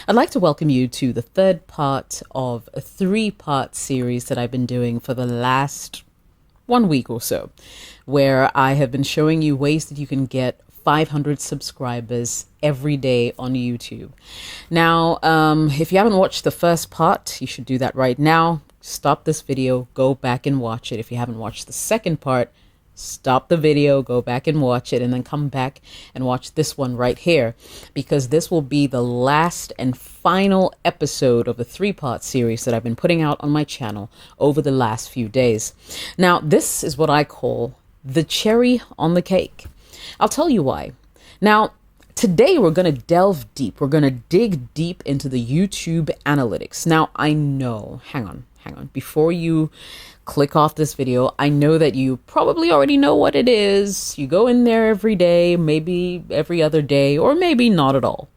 I'd like to welcome you to the third part of a three-part series that I've been doing for the last 1 week or so, where I have been showing you ways that you can get 500 subscribers every day on YouTube. Now, if you haven't watched the first part, you should do that right now. Stop this video, go back and watch it. If you haven't watched the second part, stop the video, go back and watch it, and then come back and watch this one right here, because this will be the last and final episode of a three-part series that I've been putting out on my channel over the last few days. Now, this is what I call the cherry on the cake. I'll tell you why. Now, today we're going to delve deep. We're going to dig deep into the YouTube analytics. Now, I know, hang on. Before you click off this video, I know that you probably already know what it is. You go in there every day, maybe every other day, or maybe not at all.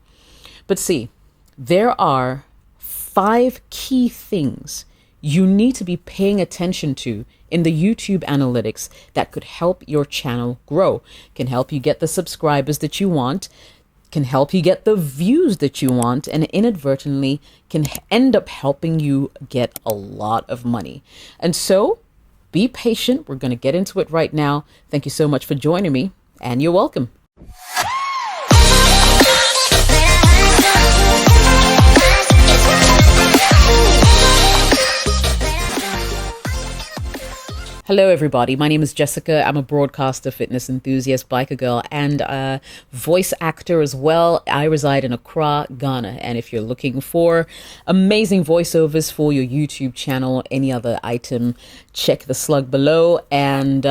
But see, there are 5 key things you need to be paying attention to in the YouTube analytics that could help your channel grow, can help you get the subscribers that you want, can help you get the views that you want, and inadvertently can end up helping you get a lot of money. And so be patient. We're going to get into it right now. Thank you so much for joining me, and you're welcome. Hello, everybody. My name is Jessica. I'm a broadcaster, fitness enthusiast, biker girl, and a voice actor as well. I reside in Accra, Ghana. And if you're looking for amazing voiceovers for your YouTube channel, any other item, check the slug below and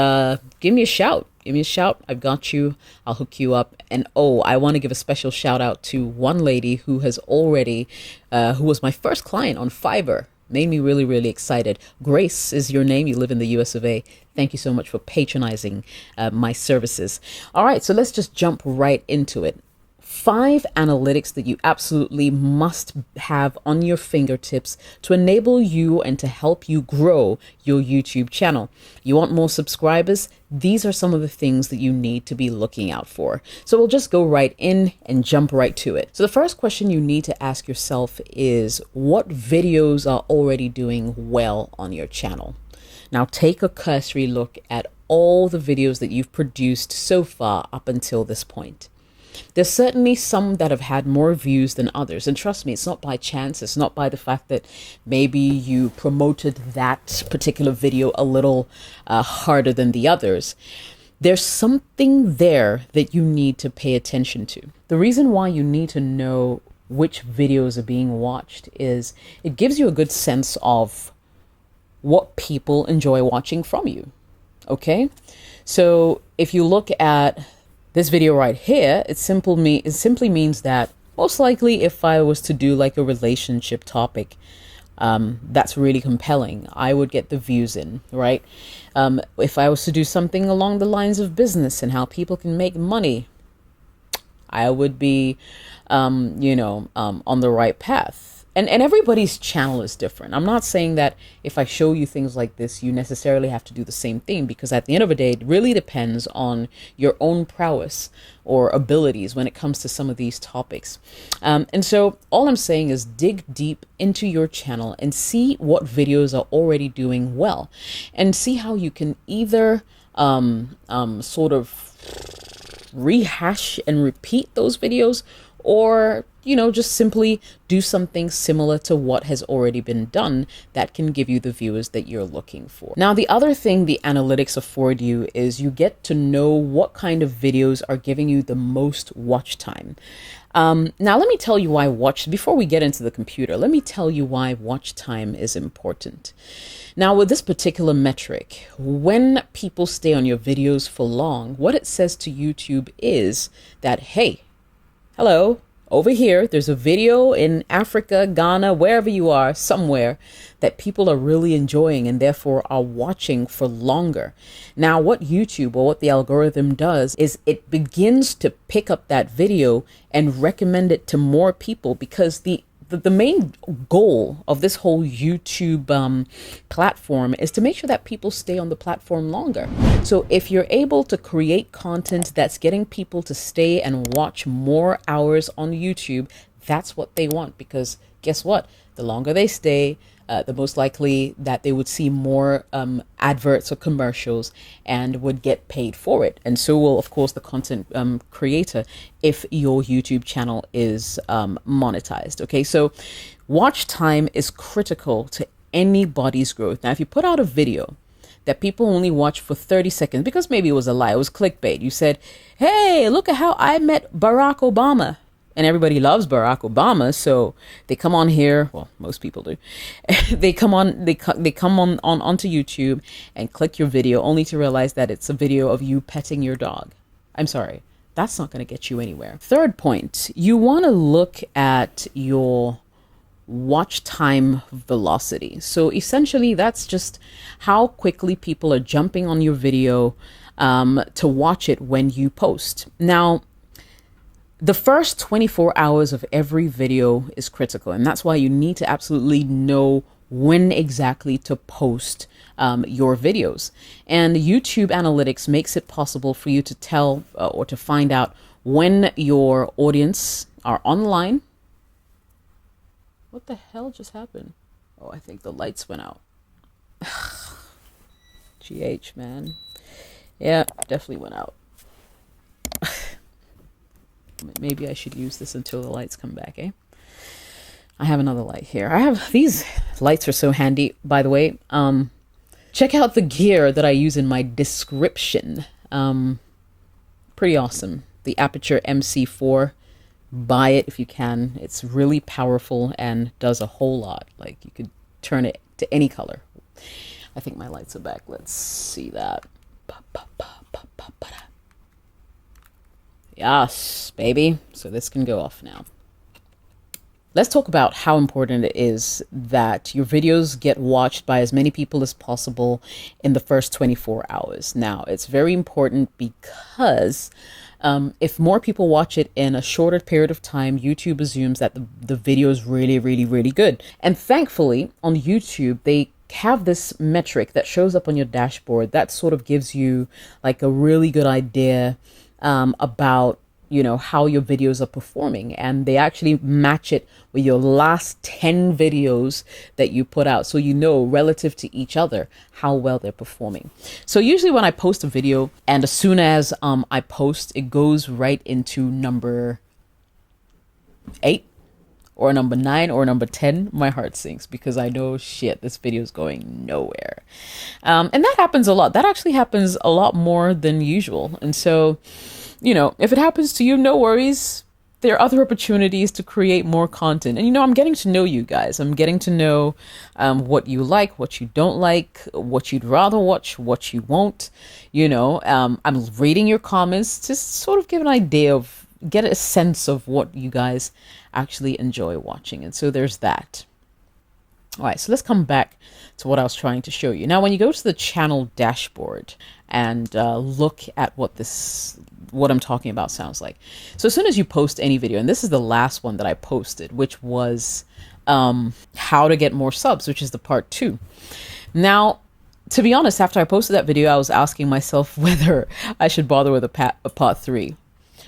give me a shout. Give me a shout. I've got you. I'll hook you up. And I want to give a special shout out to one lady who has already, who was my first client on Fiverr. Made me really, really excited. Grace is your name. You live in the US of A. Thank you so much for patronizing my services. All right, so let's just jump right into it. 5 analytics that you absolutely must have on your fingertips to enable you and to help you grow your YouTube channel. You want more subscribers? These are some of the things that you need to be looking out for. So we'll just go right in and jump right to it. So the first question you need to ask yourself is, what videos are already doing well on your channel? Now take a cursory look at all the videos that you've produced so far up until this point. There's certainly some that have had more views than others. And trust me, it's not by chance. It's not by the fact that maybe you promoted that particular video a little harder than the others. There's something there that you need to pay attention to. The reason why you need to know which videos are being watched is it gives you a good sense of what people enjoy watching from you. Okay? So if you look at this video right here, it simply means that most likely if I was to do like a relationship topic that's really compelling, I would get the views in, right? If I was to do something along the lines of business and how people can make money, I would be, on the right path. And everybody's channel is different. I'm not saying that if I show you things like this, you necessarily have to do the same thing, because at the end of the day, it really depends on your own prowess or abilities when it comes to some of these topics. And so all I'm saying is dig deep into your channel and see what videos are already doing well, and see how you can either sort of rehash and repeat those videos, or just simply do something similar to what has already been done that can give you the viewers that you're looking for. Now, the other thing the analytics afford you is you get to know what kind of videos are giving you the most watch time. Now, let me tell you why before we get into the computer, let me tell you why watch time is important. Now, with this particular metric, when people stay on your videos for long, what it says to YouTube is that, hey, hello, over here, there's a video in Africa, Ghana, wherever you are, somewhere that people are really enjoying and therefore are watching for longer. Now, what YouTube or what the algorithm does is it begins to pick up that video and recommend it to more people, because the main goal of this whole YouTube platform is to make sure that people stay on the platform longer. So if you're able to create content that's getting people to stay and watch more hours on YouTube, That's what they want, because guess what? The longer they stay, the most likely that they would see more adverts or commercials and would get paid for it. And so will, of course, the content creator if your YouTube channel is monetized. Okay, so watch time is critical to anybody's growth. Now, if you put out a video that people only watch for 30 seconds, because maybe it was a lie, it was clickbait. You said, hey, look at how I met Barack Obama. And everybody loves Barack Obama, so they come on here. Well, most people do. They come on. They come on onto YouTube and click your video, only to realize that it's a video of you petting your dog. I'm sorry, that's not going to get you anywhere. Third point: you want to look at your watch time velocity. So essentially, that's just how quickly people are jumping on your video to watch it when you post. Now, the first 24 hours of every video is critical, and that's why you need to absolutely know when exactly to post your videos. And YouTube analytics makes it possible for you to tell or to find out when your audience are online. What the hell just happened? Oh, I think the lights went out. GH, man. Yeah, definitely went out. Maybe I should use this until the lights come back, eh? I have another light here. I have these lights are so handy, by the way. Check out the gear that I use in my description. Pretty awesome. The Aperture MC4. Buy it if you can. It's really powerful and does a whole lot. Like, you could turn it to any color. I think my lights are back. Let's see that. Yes, baby. So this can go off now. Let's talk about how important it is that your videos get watched by as many people as possible in the first 24 hours. Now, it's very important because if more people watch it in a shorter period of time, YouTube assumes that the video is really, really, really good. And thankfully, on YouTube, they have this metric that shows up on your dashboard that sort of gives you like a really good idea about, you know, how your videos are performing, and they actually match it with your last 10 videos that you put out, so you know relative to each other how well they're performing. So usually when I post a video, and as soon as I post, it goes right into number 8 or number 9 or number 10, my heart sinks, because I know, shit, this video is going nowhere. And that happens a lot. That actually happens a lot more than usual. And so, you know, if it happens to you, no worries. There are other opportunities to create more content. And, you know, I'm getting to know you guys. I'm getting to know what you like, what you don't like, what you'd rather watch, what you won't. You know, I'm reading your comments to sort of give an idea of, get a sense of what you guys actually enjoy watching. And so there's that. All right, so let's come back to what I was trying to show you. Now, when you go to the channel dashboard and look at what I'm talking about sounds like. So as soon as you post any video, and this is the last one that I posted, which was how to get more subs, which is the part 2. Now, to be honest, after I posted that video, I was asking myself whether I should bother with a part 3.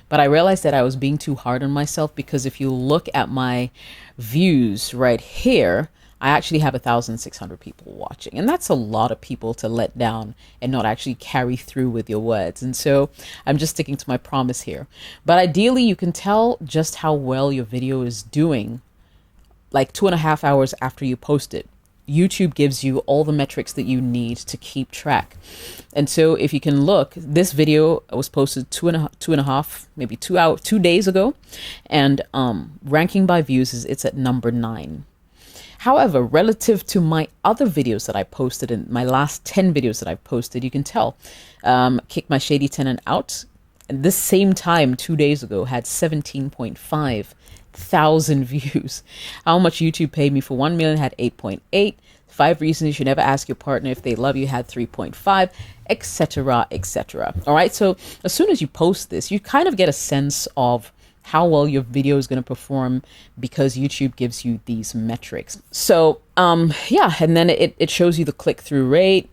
But I realized that I was being too hard on myself, because if you look at my views right here, I actually have 1,600 people watching. And that's a lot of people to let down and not actually carry through with your words. And so I'm just sticking to my promise here. But ideally, you can tell just how well your video is doing like 2.5 hours after you post it. YouTube gives you all the metrics that you need to keep track. And so if you can look, this video was posted two and a half, maybe 2 days ago. And ranking by views it's at number 9. However, relative to my other videos that I posted, in my last 10 videos that I've posted, you can tell, Kick My Shady Tenant Out, and this same time 2 days ago had 17.5 thousand views. How much YouTube paid me for 1 million had 8.8. 5 reasons you should never ask your partner if they love you had 3.5, etc., etc. All right, so as soon as you post this, you kind of get a sense of how well your video is going to perform, because YouTube gives you these metrics. So yeah, and then it shows you the click-through rate.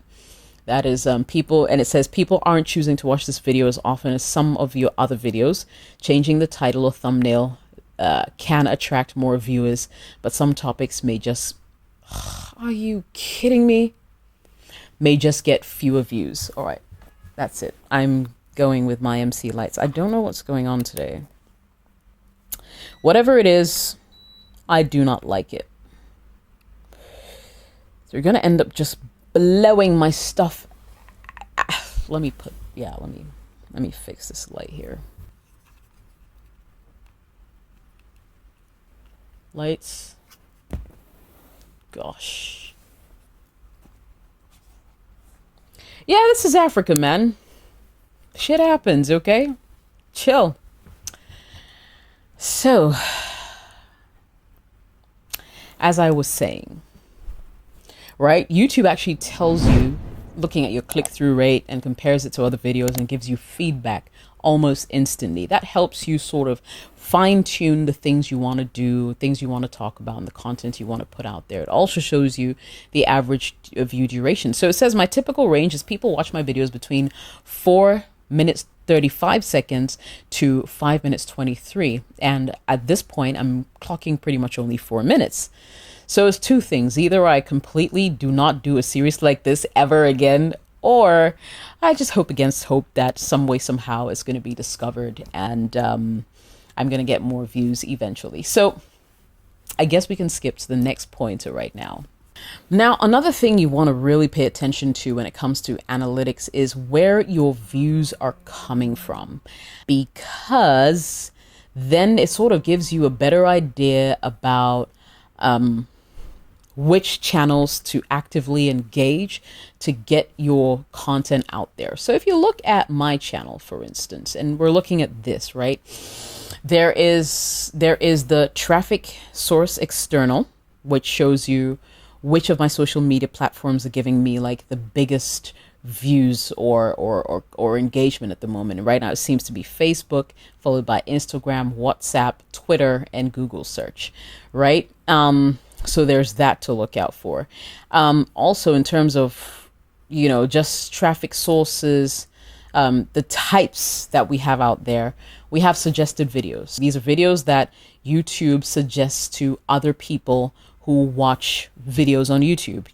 That is people, and it says people aren't choosing to watch this video as often as some of your other videos. Changing the title or thumbnail can attract more viewers, but some topics may just, are you kidding me? May just get fewer views. All right, that's it. I'm going with my MC lights. I don't know what's going on today. Whatever it is, I do not like it. So you're going to end up just blowing my stuff. Let me fix this light here. Lights. Gosh. Yeah, this is Africa, man. Shit happens, okay? Chill. So, as I was saying, right? YouTube actually tells you, looking at your click-through rate, and compares it to other videos and gives you feedback almost instantly. That helps you sort of fine-tune the things you want to do, things you want to talk about, and the content you want to put out there. It also shows you the average view duration. So it says my typical range is people watch my videos between 4 minutes 35 seconds to 5 minutes 23. And at this point, I'm clocking pretty much only 4 minutes. So it's two things. Either I completely do not do a series like this ever again, or I just hope against hope that some way, somehow it's going to be discovered and I'm going to get more views eventually. So I guess we can skip to the next pointer right now. Now, another thing you want to really pay attention to when it comes to analytics is where your views are coming from, because then it sort of gives you a better idea about which channels to actively engage to get your content out there. So if you look at my channel, for instance, and we're looking at this, right? There is the traffic source external, which shows you which of my social media platforms are giving me like the biggest views or engagement at the moment. And right now it seems to be Facebook, followed by Instagram, WhatsApp, Twitter, and Google search, right? So there's that to look out for. Also, in terms of, just traffic sources, the types that we have out there, we have suggested videos. These are videos that YouTube suggests to other people who watch videos on YouTube,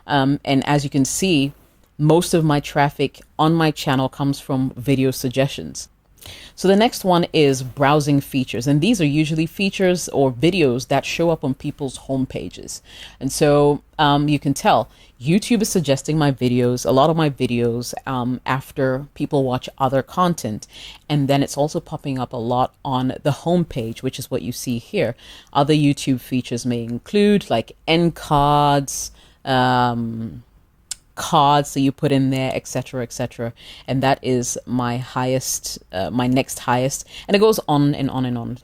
and as you can see, most of my traffic on my channel comes from video suggestions. So the next one is browsing features. And these are usually features or videos that show up on people's home pages. And so you can tell YouTube is suggesting my videos, a lot of my videos, after people watch other content. And then it's also popping up a lot on the home page, which is what you see here. Other YouTube features may include like end cards, cards that you put in there, etc., and that is my highest, my next highest, and it goes on and on and on.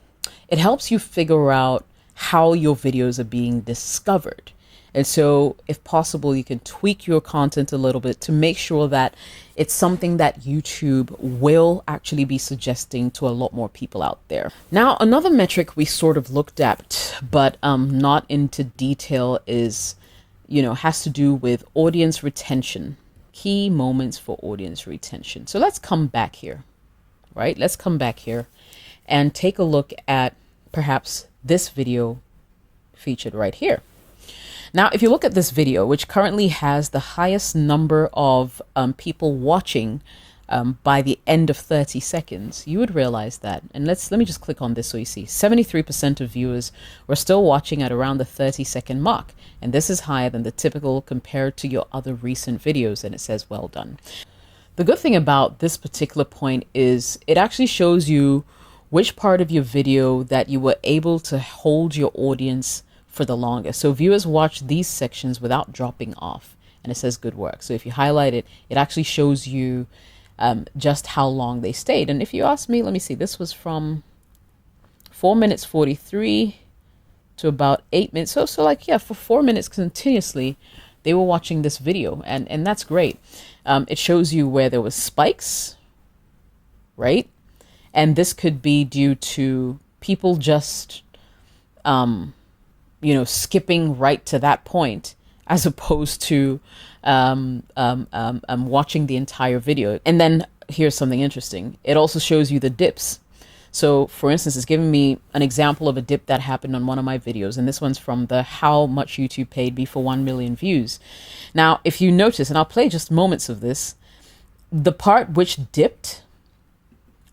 It helps you figure out how your videos are being discovered, and so if possible you can tweak your content a little bit to make sure that it's something that YouTube will actually be suggesting to a lot more people out there. Now, another metric we sort of looked at but not into detail is has to do with audience retention, key moments for audience retention. So let's come back here, right? Let's come back here and take a look at perhaps this video featured right here. Now, if you look at this video, which currently has the highest number of people watching by the end of 30 seconds, you would realize that. And let me just click on this so you see 73% of viewers were still watching at around the 30-second mark. And this is higher than the typical compared to your other recent videos. And it says, well done. The good thing about this particular point is it actually shows you which part of your video that you were able to hold your audience for the longest. So viewers watch these sections without dropping off. And it says good work. So if you highlight it, it actually shows you just how long they stayed. And if you ask me, let me see, this was from 4 minutes 43 to about 8 minutes. So like, yeah, for 4 minutes continuously, they were watching this video, and that's great. It shows you where there was spikes, right? And this could be due to people just, skipping right to that point, as opposed to watching the entire video. And then here's something interesting. It also shows you the dips. So for instance, it's giving me an example of a dip that happened on one of my videos. And this one's from the How Much YouTube Paid Me for 1 Million Views. Now, if you notice, and I'll play just moments of this, the part which dipped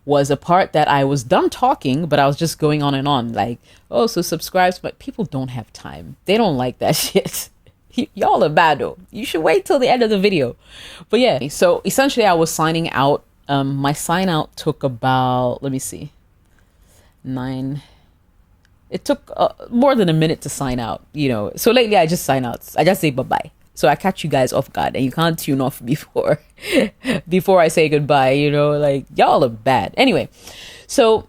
was a part that I was done talking, but I was just going on and on like, oh, so subscribe. But people don't have time. They don't like that shit. Y'all are bad though. You should wait till the end of the video. But yeah, so essentially I was signing out. My sign out took about, let me see, 9. It took more than a minute to sign out, you know. So lately I just sign out. I just say bye-bye. So I catch you guys off guard and you can't tune off before I say goodbye, you know, like y'all are bad. Anyway, so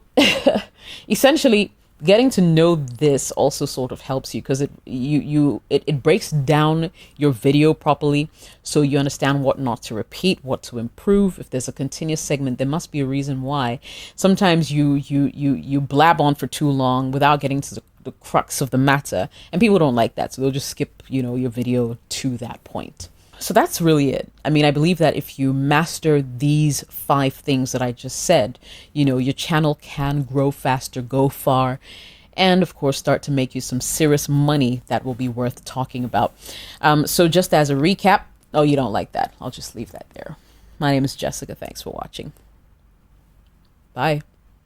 essentially getting to know this also sort of helps you because it breaks down your video properly, so you understand what not to repeat, what to improve. If there's a continuous segment, there must be a reason why. Sometimes you blab on for too long without getting to the crux of the matter, and people don't like that, so they'll just skip, you know, your video to that point. So that's really it. I mean, I believe that if you master these 5 things that I just said, you know, your channel can grow faster, go far, and of course start to make you some serious money that will be worth talking about. So just as a recap, oh, you don't like that, I'll just leave that there. My name is Jessica. Thanks for watching. Bye.